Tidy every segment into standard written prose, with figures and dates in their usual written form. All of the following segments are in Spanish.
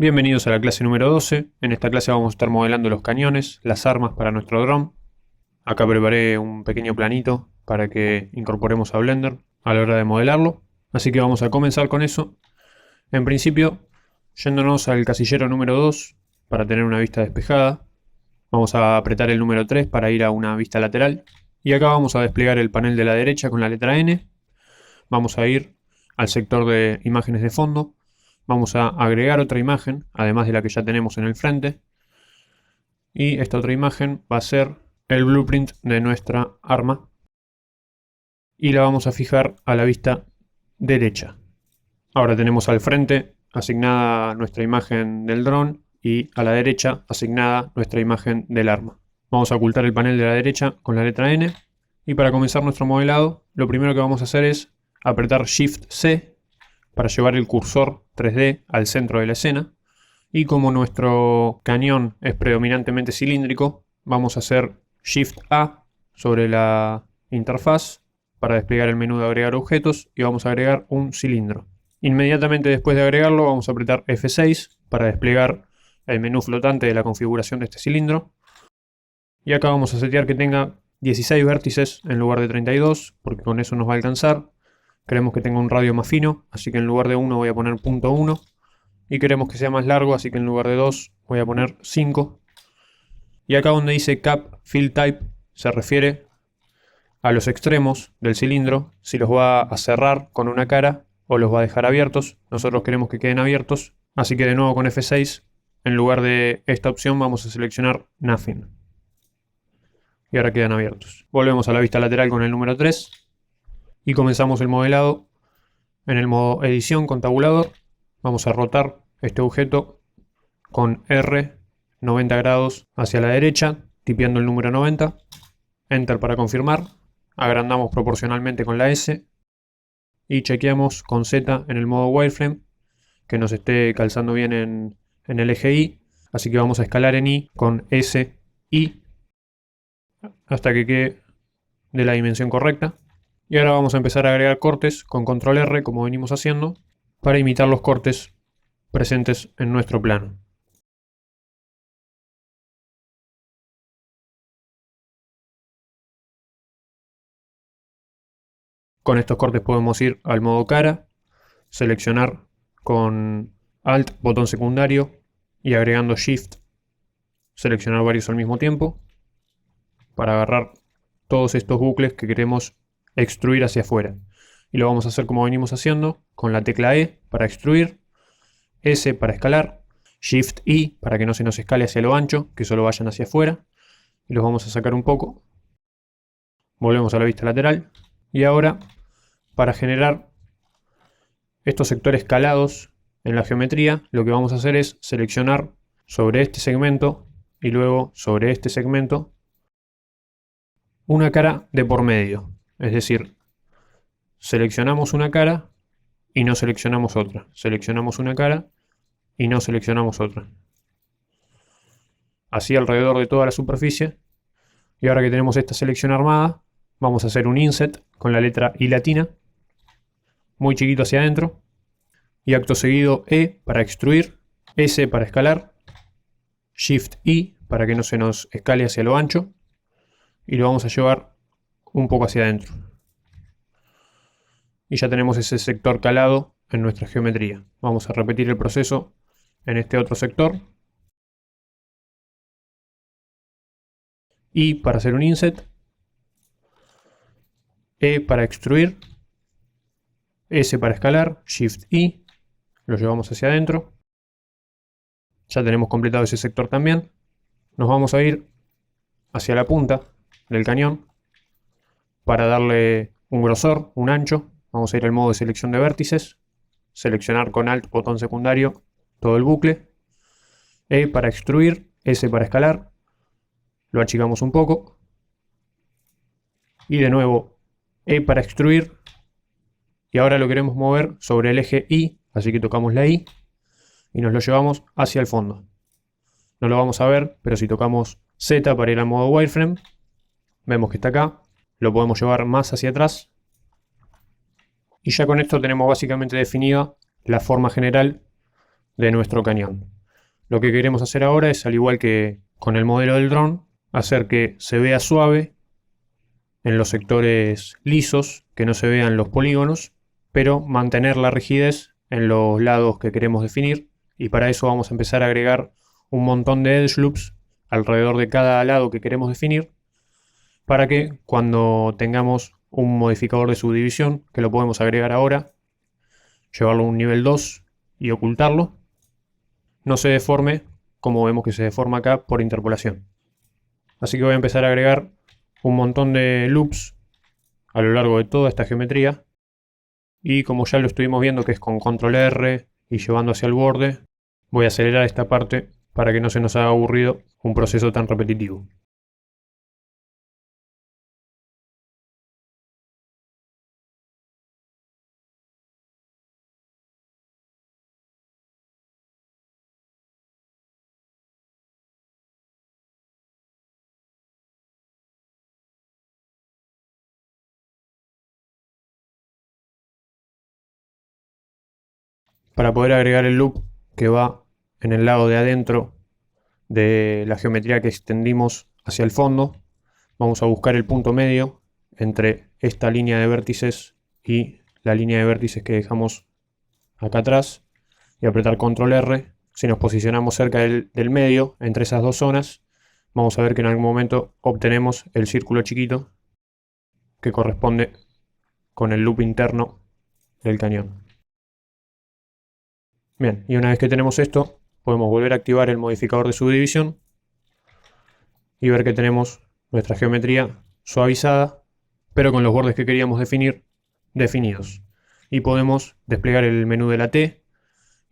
Bienvenidos a la clase número 12. En esta clase vamos a estar modelando los cañones, las armas para nuestro dron. Acá preparé un pequeño planito para que incorporemos a Blender a la hora de modelarlo. Así que vamos a comenzar con eso. En principio, yéndonos al casillero número 2 para tener una vista despejada. Vamos a apretar el número 3 para ir a una vista lateral. Y acá vamos a desplegar el panel de la derecha con la letra N. Vamos a ir al sector de imágenes de fondo. Vamos a agregar otra imagen, además de la que ya tenemos en el frente. Y esta otra imagen va a ser el blueprint de nuestra arma. Y la vamos a fijar a la vista derecha. Ahora tenemos al frente asignada nuestra imagen del dron y a la derecha asignada nuestra imagen del arma. Vamos a ocultar el panel de la derecha con la letra N. Y para comenzar nuestro modelado, lo primero que vamos a hacer es apretar Shift C para llevar el cursor 3D al centro de la escena. Y como nuestro cañón es predominantemente cilíndrico, vamos a hacer Shift A sobre la interfaz para desplegar el menú de agregar objetos y vamos a agregar un cilindro. Inmediatamente después de agregarlo vamos a apretar F6 para desplegar el menú flotante de la configuración de este cilindro. Y acá vamos a setear que tenga 16 vértices en lugar de 32, porque con eso nos va a alcanzar. Queremos que tenga un radio más fino, así que en lugar de 1 voy a poner .1. Y queremos que sea más largo, así que en lugar de 2 voy a poner 5. Y acá donde dice Cap Fill Type se refiere a los extremos del cilindro, si los va a cerrar con una cara o los va a dejar abiertos. Nosotros queremos que queden abiertos, así que de nuevo con F6, en lugar de esta opción vamos a seleccionar Nothing. Y ahora quedan abiertos. Volvemos a la vista lateral con el número 3. Y comenzamos el modelado en el modo edición con tabulador. Vamos a rotar este objeto con R 90 grados hacia la derecha, tipeando el número 90. Enter para confirmar. Agrandamos proporcionalmente con la S. Y chequeamos con Z en el modo wireframe que nos esté calzando bien en el eje Y. Así que vamos a escalar en Y con S, Y, hasta que quede de la dimensión correcta. Y ahora vamos a empezar a agregar cortes con control R como venimos haciendo para imitar los cortes presentes en nuestro plano. Con estos cortes podemos ir al modo cara, seleccionar con Alt, botón secundario y agregando Shift, seleccionar varios al mismo tiempo para agarrar todos estos bucles que queremos extruir hacia afuera. Y lo vamos a hacer como venimos haciendo, con la tecla E para extruir, S para escalar, Shift I para que no se nos escale hacia lo ancho, que solo vayan hacia afuera. Y los vamos a sacar un poco. Volvemos a la vista lateral. Y ahora, para generar estos sectores calados en la geometría, lo que vamos a hacer es seleccionar sobre este segmento y luego sobre este segmento una cara de por medio. Es decir, seleccionamos una cara y no seleccionamos otra. Seleccionamos una cara y no seleccionamos otra. Así alrededor de toda la superficie. Y ahora que tenemos esta selección armada, vamos a hacer un inset con la letra I latina, muy chiquito hacia adentro. Y acto seguido E para extruir, S para escalar, Shift I para que no se nos escale hacia lo ancho. Y lo vamos a llevar un poco hacia adentro. Y ya tenemos ese sector calado en nuestra geometría. Vamos a repetir el proceso en este otro sector. Y para hacer un inset, E para extruir, S para escalar, Shift I, lo llevamos hacia adentro. Ya tenemos completado ese sector también. Nos vamos a ir hacia la punta del cañón para darle un grosor, un ancho. Vamos a ir al modo de selección de vértices, seleccionar con Alt, botón secundario, todo el bucle. E para extruir, S para escalar, lo achicamos un poco. Y de nuevo, E para extruir. Y ahora lo queremos mover sobre el eje Y, así que tocamos la Y y nos lo llevamos hacia el fondo. No lo vamos a ver, pero si tocamos Z para ir al modo wireframe, vemos que está acá. Lo podemos llevar más hacia atrás. Y ya con esto tenemos básicamente definida la forma general de nuestro cañón. Lo que queremos hacer ahora es, al igual que con el modelo del dron, hacer que se vea suave en los sectores lisos, que no se vean los polígonos, pero mantener la rigidez en los lados que queremos definir, y para eso vamos a empezar a agregar un montón de edge loops alrededor de cada lado que queremos definir, para que cuando tengamos un modificador de subdivisión, que lo podemos agregar ahora, llevarlo a un nivel 2 y ocultarlo, no se deforme como vemos que se deforma acá por interpolación. Así que voy a empezar a agregar un montón de loops a lo largo de toda esta geometría, y como ya lo estuvimos viendo que es con control R y llevando hacia el borde, voy a acelerar esta parte para que no se nos haga aburrido un proceso tan repetitivo. Para poder agregar el loop que va en el lado de adentro de la geometría que extendimos hacia el fondo, vamos a buscar el punto medio entre esta línea de vértices y la línea de vértices que dejamos acá atrás y apretar control R. Si nos posicionamos cerca del medio, entre esas dos zonas, vamos a ver que en algún momento obtenemos el círculo chiquito que corresponde con el loop interno del cañón. Bien, y una vez que tenemos esto, podemos volver a activar el modificador de subdivisión y ver que tenemos nuestra geometría suavizada, pero con los bordes que queríamos definir definidos. Y podemos desplegar el menú de la T,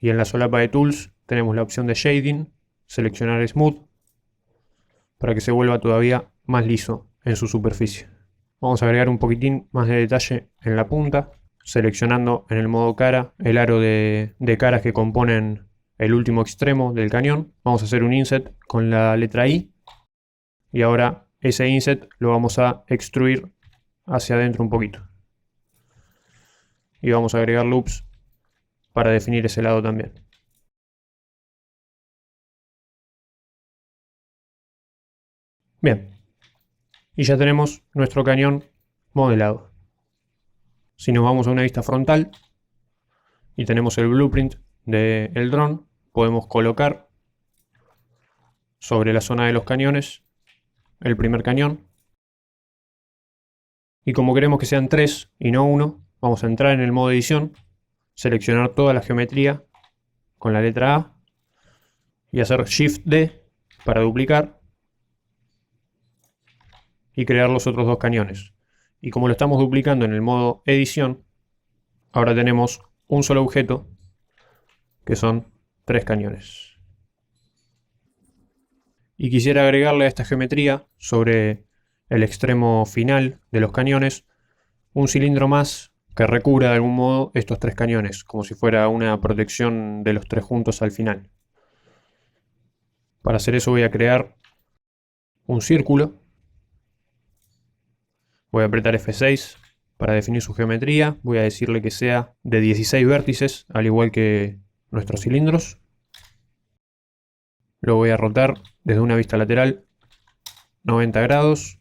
y en la solapa de Tools tenemos la opción de Shading, seleccionar Smooth, para que se vuelva todavía más liso en su superficie. Vamos a agregar un poquitín más de detalle en la punta, seleccionando en el modo cara el aro de caras que componen el último extremo del cañón. Vamos a hacer un inset con la letra I, y ahora ese inset lo vamos a extruir hacia adentro un poquito. Y vamos a agregar loops para definir ese lado también. Bien, y ya tenemos nuestro cañón modelado. Si nos vamos a una vista frontal y tenemos el blueprint del dron, podemos colocar sobre la zona de los cañones el primer cañón. Y como queremos que sean 3 y no 1, vamos a entrar en el modo edición, seleccionar toda la geometría con la letra A y hacer Shift D para duplicar y crear los otros dos cañones. Y como lo estamos duplicando en el modo edición, ahora tenemos un solo objeto que son 3 cañones. Y quisiera agregarle a esta geometría sobre el extremo final de los cañones un cilindro más que recubra de algún modo estos 3 cañones, como si fuera una protección de los 3 juntos al final. Para hacer eso voy a crear un círculo. Voy a apretar F6 para definir su geometría. Voy a decirle que sea de 16 vértices, al igual que nuestros cilindros. Lo voy a rotar desde una vista lateral 90 grados.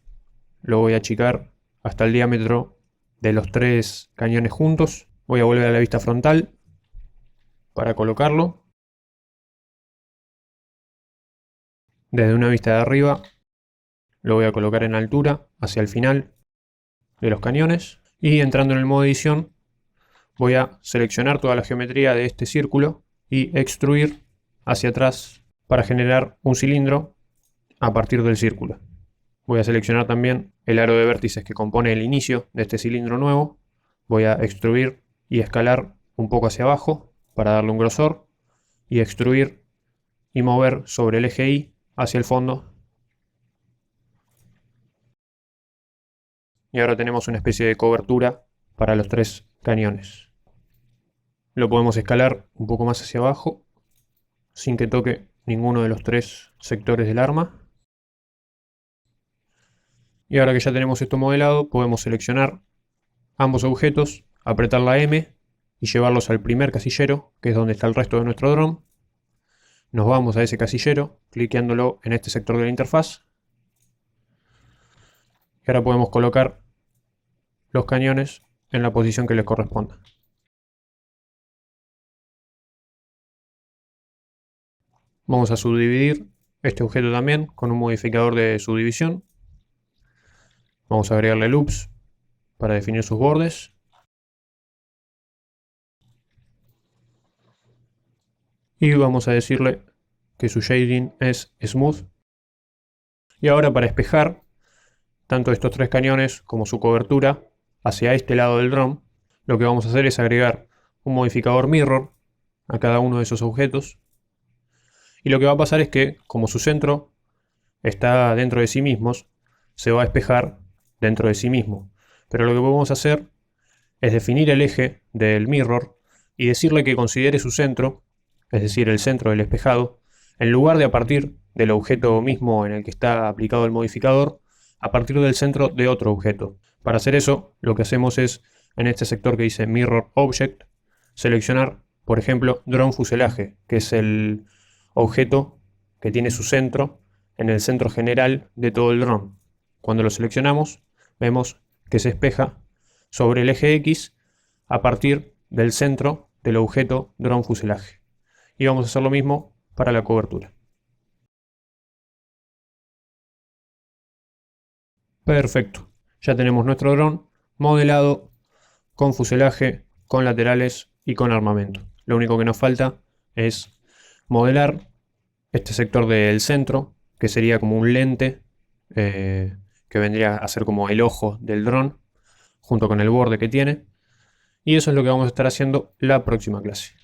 Lo voy a achicar hasta el diámetro de los 3 cañones juntos. Voy a volver a la vista frontal para colocarlo. Desde una vista de arriba lo voy a colocar en altura hacia el final de los cañones, y entrando en el modo edición voy a seleccionar toda la geometría de este círculo y extruir hacia atrás para generar un cilindro a partir del círculo. Voy a seleccionar también el aro de vértices que compone el inicio de este cilindro nuevo. Voy a extruir y escalar un poco hacia abajo para darle un grosor, y extruir y mover sobre el eje Y hacia el fondo. Y ahora tenemos una especie de cobertura para los 3 cañones. Lo podemos escalar un poco más hacia abajo sin que toque ninguno de los 3 sectores del arma. Y ahora que ya tenemos esto modelado, podemos seleccionar ambos objetos, apretar la M y llevarlos al primer casillero, que es donde está el resto de nuestro dron. nos vamos a ese casillero, cliqueándolo en este sector de la interfaz. Y ahora podemos colocar los cañones en la posición que les corresponda. Vamos a subdividir este objeto también con un modificador de subdivisión. Vamos a agregarle loops para definir sus bordes. Y vamos a decirle que su shading es smooth. Y ahora, para espejar tanto estos tres cañones como su cobertura hacia este lado del dron, lo que vamos a hacer es agregar un modificador mirror a cada uno de esos objetos. Y lo que va a pasar es que, como su centro está dentro de sí mismos, se va a espejar dentro de sí mismo. Pero lo que podemos hacer es definir el eje del mirror y decirle que considere su centro, es decir, el centro del espejado, en lugar de a partir del objeto mismo en el que está aplicado el modificador, a partir del centro de otro objeto. Para hacer eso, lo que hacemos es, en este sector que dice Mirror Object, seleccionar, por ejemplo, Drone Fuselaje, que es el objeto que tiene su centro en el centro general de todo el dron. Cuando lo seleccionamos, vemos que se espeja sobre el eje X a partir del centro del objeto Drone Fuselaje. Y vamos a hacer lo mismo para la cobertura. Perfecto. Ya tenemos nuestro dron modelado con fuselaje, con laterales y con armamento. Lo único que nos falta es modelar este sector del centro, que sería como un lente que vendría a ser como el ojo del dron, junto con el borde que tiene. Y eso es lo que vamos a estar haciendo la próxima clase.